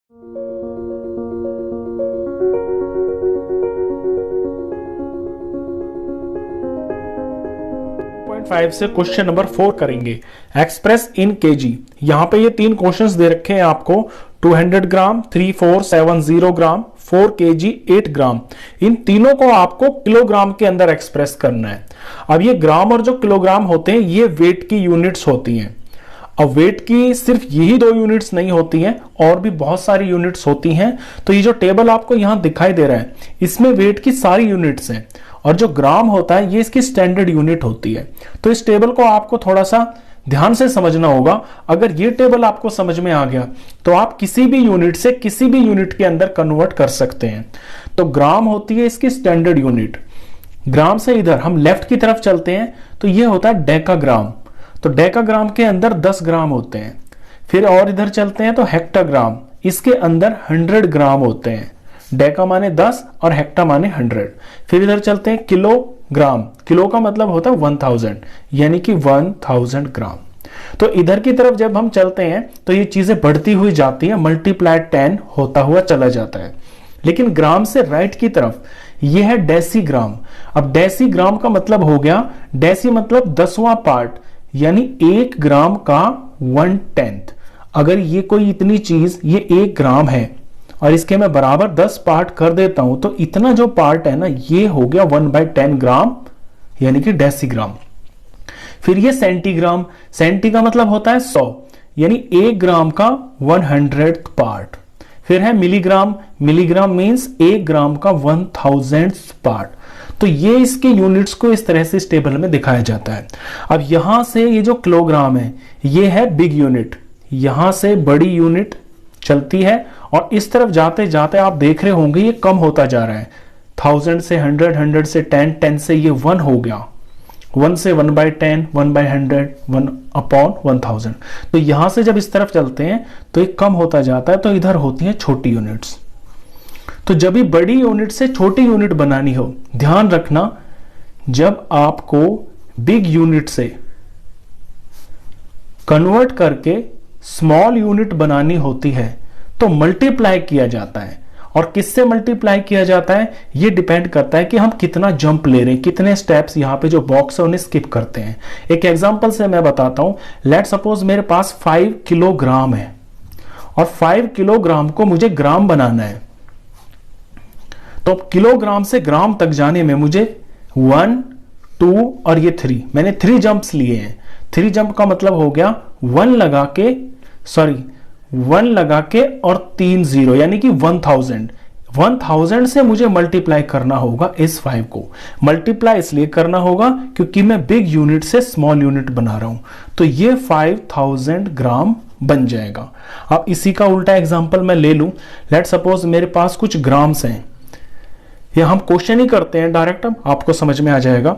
5 से question number 4 करेंगे। Express in KG. यहां पे ये 3 क्वेश्चंस दे रखे हैं आपको। 200 ग्राम, 3470 ग्राम, 4 केजी, 8 ग्राम। इन तीनों को आपको किलोग्राम के अंदर एक्सप्रेस करना है। अब ये ग्राम और जो किलोग्राम होते हैं ये वेट की यूनिट्स होती हैं। अब वेट की सिर्फ यही 2 यूनिट्स नहीं होती हैं, और भी बहुत सारी यूनिट्स होती हैं। तो ये जो टेबल आपको यहां दिखाई दे रहा है इसमें वेट की सारी यूनिट्स हैं, और जो ग्राम होता है ये इसकी स्टैंडर्ड यूनिट होती है। तो इस टेबल को आपको थोड़ा सा ध्यान से समझना होगा। अगर ये टेबल आपको समझ में आ गया तो आप किसी भी यूनिट से किसी भी यूनिट के अंदर कन्वर्ट कर सकते हैं। तो ग्राम होती है इसकी स्टैंडर्ड यूनिट। ग्राम से इधर हम लेफ्ट की तरफ चलते हैं तो ये होता है डेकाग्राम। तो डेकाग्राम के अंदर 10 ग्राम होते हैं। फिर और इधर चलते हैं तो हेक्टाग्राम, इसके अंदर 100 ग्राम होते हैं। डेका माने 10 और हेक्टा माने 100। फिर इधर चलते हैं किलोग्राम। किलो का मतलब होता है 1000, यानी कि 1000 ग्राम। तो इधर की तरफ जब हम चलते हैं तो ये चीजें बढ़ती हुई जाती हैं, मल्टीप्लाइड 10 होता हुआ चला जाता है। लेकिन ग्राम से राइट की तरफ ये है डेसीग्राम। अब डेसीग्राम का मतलब हो गया, डेसी मतलब 10वां पार्ट, यानी 1 ग्राम का 1/10। अगर ये कोई इतनी चीज ये 1 ग्राम है और इसके मैं बराबर 10 पार्ट कर देता हूं तो इतना जो पार्ट है ना ये हो गया 1/10 ग्राम, यानी कि डेसीग्राम। फिर ये सेंटीग्राम। सेंटी का मतलब होता है 100, यानी 1 ग्राम का 100th पार्ट। फिर है मिलीग्राम। मिलीग्राम मींस 1 ग्राम का 1000th पार्ट। तो ये इसके यूनिट्स को इस तरह से इस टेबल में दिखाया जाता है। अब यहां से ये जो किलोग्राम है ये है बिग यूनिट, यहां से बड़ी यूनिट चलती है, और इस तरफ जाते जाते आप देख रहे होंगे ये कम होता जा रहा है। 1000 से 100, 100 से 10, 10 से ये 1 हो गया, 1 से 1/10, 1/100, 1/1000। तो यहां से जब इस तरफ चलते हैं तो ये कम होता जाता है, तो इधर होती है छोटी यूनिट्स। तो जब भी बड़ी यूनिट से छोटी यूनिट बनानी हो, ध्यान रखना जब आपको बिग यूनिट से कन्वर्ट करके स्मॉल यूनिट बनानी होती है तो मल्टीप्लाई किया जाता है। और किससे मल्टीप्लाई किया जाता है ये डिपेंड करता है कि हम कितना जंप ले रहे हैं, कितने स्टेप्स यहां पे जो बॉक्स है उन्हें स्किप करते हैं। एक एग्जांपल से मैं बताता हूं। लेट सपोज मेरे पास 5 किलोग्राम है और 5 किलोग्राम को मुझे ग्राम बनाना है। तो किलोग्राम से ग्राम तक जाने में मुझे 1, 2 और ये 3, मैंने 3 जंप्स लिए हैं। 3 जंप का मतलब हो गया 1 लगा के और 3 0, यानी कि 1000 से मुझे मल्टीप्लाई करना होगा इस 5 को। मल्टीप्लाई इसलिए करना होगा क्योंकि मैं बिग यूनिट से स्मॉल यूनिट बना रहा हूं। तो ये 5000 ग्राम बन जाएगा। अब इसी का उल्टा एग्जांपल मैं ले लूं। लेट सपोज मेरे पास कुछ ग्राम्स हैं, या हम क्वेश्चन ही करते हैं डायरेक्ट, अब आपको समझ में आ जाएगा।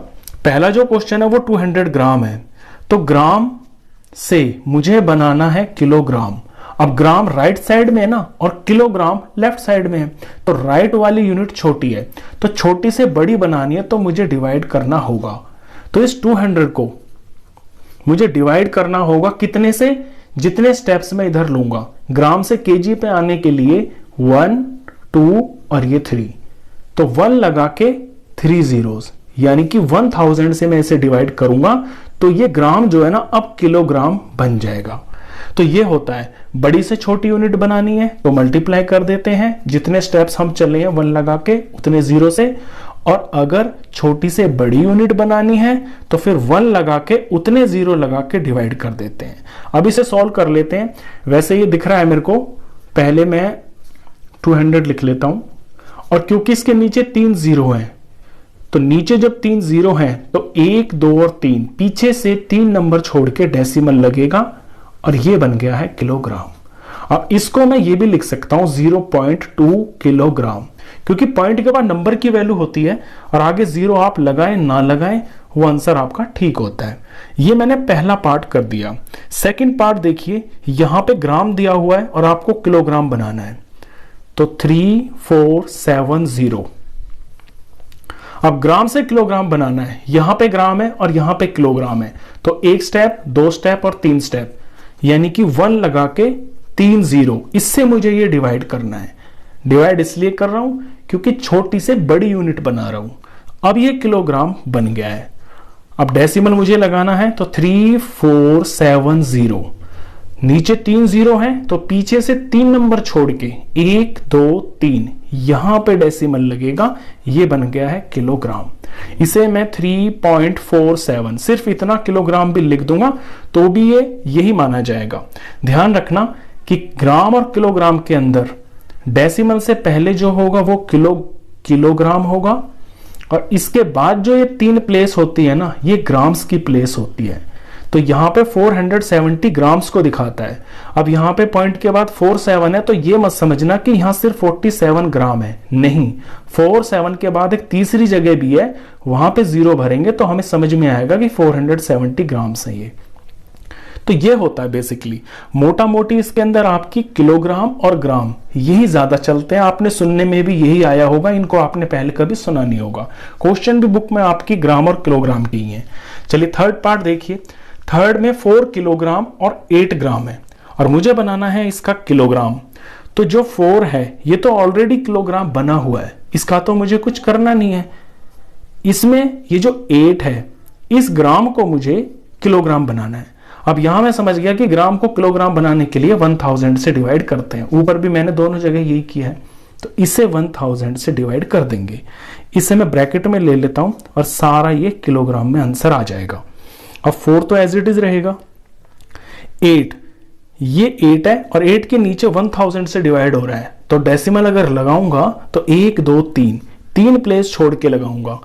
पहला जो क्वेश्चन है वो 200 ग्राम है, तो ग्राम से मुझे बनाना है किलोग्राम। अब ग्राम राइट साइड में है ना, और किलोग्राम लेफ्ट साइड में है, तो राइट वाली यूनिट छोटी है, तो छोटी से बड़ी बनानी है तो मुझे डिवाइड करना होगा। तो इस 200 को मुझे डिवाइड करना होगा कितने से, जितने स्टेप्स में इधर लूंगा। ग्राम से केजी पे आने के लिए 1, 2 और ये 3, तो 1 लगा के 3 zeros, यानी कि 1000 से मैं इसे डिवाइड करूंगा तो ये ग्राम जो है ना अब किलोग्राम बन जाएगा। तो ये होता है, बड़ी से छोटी यूनिट बनानी है तो मल्टीप्लाई कर देते हैं, जितने स्टेप्स हम चले हैं 1 लगा के उतने 0 से, और अगर छोटी से बड़ी यूनिट बनानी है तो फिर 1 लगा के उतने 0 लगा के डिवाइड कर देते हैं। अब इसे सॉल्व कर लेते हैं। वैसे ये दिख रहा है मेरे को, पहले मैं 200 लिख लेता हूं, और क्योंकि इसके नीचे 3 0 हैं तो नीचे जब 3 0 हैं तो 1, 2 और 3 पीछे से 3 नंबर छोड़ के डेसिमल लगेगा, और ये बन गया है किलोग्राम। अब इसको मैं ये भी लिख सकता हूं 0.2 किलोग्राम, क्योंकि पॉइंट के बाद नंबर की वैल्यू होती है और आगे 0 आप लगाएं ना लगाएं वो आंसर आपका ठीक होता है। ये मैंने पहला पार्ट कर दिया। सेकंड पार्ट देखिए, यहां पे ग्राम दिया हुआ है और आपको किलोग्राम बनाना है, तो 3470। अब ग्राम से किलोग्राम बनाना है, यहां पे ग्राम है और यहां पे किलोग्राम है, तो 1 स्टेप, 2 स्टेप और 3 स्टेप, यानी कि 1 लगा के 3 0, इससे मुझे ये डिवाइड करना है। डिवाइड इसलिए कर रहा हूं क्योंकि छोटी से बड़ी यूनिट बना रहा हूं। अब ये किलोग्राम बन गया है। अब डेसिमल मुझे लगाना है तो 3470, नीचे 3 0 है तो पीछे से 3 नंबर छोड़ के 1 2 3 यहां पे डेसिमल लगेगा, ये बन गया है किलोग्राम। इसे मैं 3.47 सिर्फ इतना किलोग्राम भी लिख दूंगा तो भी ये यही माना जाएगा। ध्यान रखना कि ग्राम और किलोग्राम के अंदर डेसिमल से पहले जो होगा वो किलोग्राम होगा, और इसके बाद जो ये 3 प्लेस होती है ना, ये ग्राम्स की प्लेस होती है। तो यहां पे 470 ग्राम्स को दिखाता है। अब यहां पे पॉइंट के बाद 47 है तो ये मत समझना कि यहां सिर्फ 47 ग्राम है, नहीं, 47 के बाद एक तीसरी जगह भी है, वहां पे 0 भरेंगे तो हमें समझ में आएगा कि 470 ग्राम्स है ये। तो ये होता है बेसिकली, मोटा मोटी इसके अंदर आपकी किलोग्राम और ग्राम यही ज्यादा चलते हैं। आपने सुनने में भी यही आया होगा, इनको आपने पहले कभी सुना नहीं होगा। क्वेश्चन भी बुक में आपकी ग्राम और किलोग्राम की है। चलिए थर्ड पार्ट देखिए। थर्ड में 4 किलोग्राम और 8 ग्राम है और मुझे बनाना है इसका किलोग्राम। तो जो 4 है ये तो ऑलरेडी किलोग्राम बना हुआ है, इसका तो मुझे कुछ करना नहीं है। इसमें ये जो 8 है, इस ग्राम को मुझे किलोग्राम बनाना है। अब यहां मैं समझ गया कि ग्राम को किलोग्राम बनाने के लिए 1000 से डिवाइड करते हैं। ऊपर भी मैंने दोनों जगह यही किया है, तो इसे 1000 से डिवाइड कर देंगे। इसे मैं ब्रैकेट में ले लेता हूं और सारा ये किलोग्राम में आंसर आ जाएगा। अब 4 तो एज इट इज रहेगा। 8, ये 8 है और 8 के नीचे 1000 से डिवाइड हो रहा है, तो डेसिमल अगर लगाऊंगा तो 1 2 3 प्लेस छोड़ के लगाऊंगा।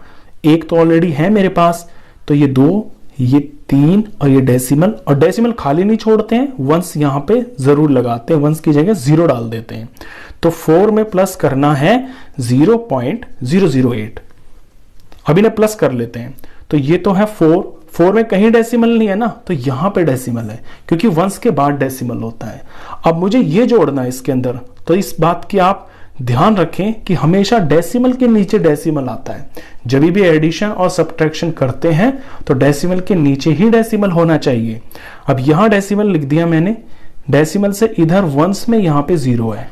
1 तो ऑलरेडी है मेरे पास, तो ये 2, ये 3 और ये डेसिमल, और डेसिमल खाली नहीं छोड़ते हैं, वंस यहां पे जरूर लगाते हैं, वंस की जगह 0 डाल देते हैं। तो 4 में प्लस करना है 0.008। अभी ना प्लस कर लेते हैं, तो ये तो है 4 में कहीं डेसिमल नहीं है ना, तो यहां पे डेसिमल है क्योंकि वंस के बाद डेसिमल होता है। अब मुझे ये जोड़ना है इसके अंदर, तो इस बात की आप ध्यान रखें कि हमेशा डेसिमल के नीचे डेसिमल आता है। जब भी एडिशन और सब्ट्रैक्शन करते हैं तो डेसिमल के नीचे ही डेसिमल होना चाहिए। अब यहां डेसिमल लिख दिया मैंने, डेसिमल से इधर वंस में यहां पे 0 है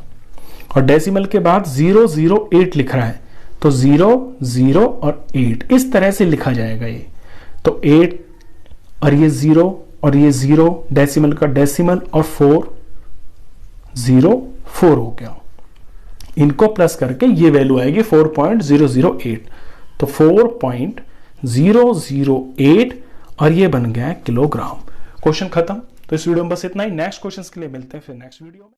और डेसिमल के बाद 008 लिख रहा है, तो 0 0 और 8 इस तरह से लिखा जाएगा ये। तो 8 और ये 0 और ये 0, डेसिमल का डेसिमल, और 4 0 4 हो गया। इनको प्लस करके ये वैल्यू आएगी 4.008, तो 4.008 और ये बन गया है किलोग्राम। क्वेश्चन खत्म। तो इस वीडियो में बस इतना ही। नेक्स्ट क्वेश्चन के लिए मिलते हैं फिर नेक्स्ट वीडियो में।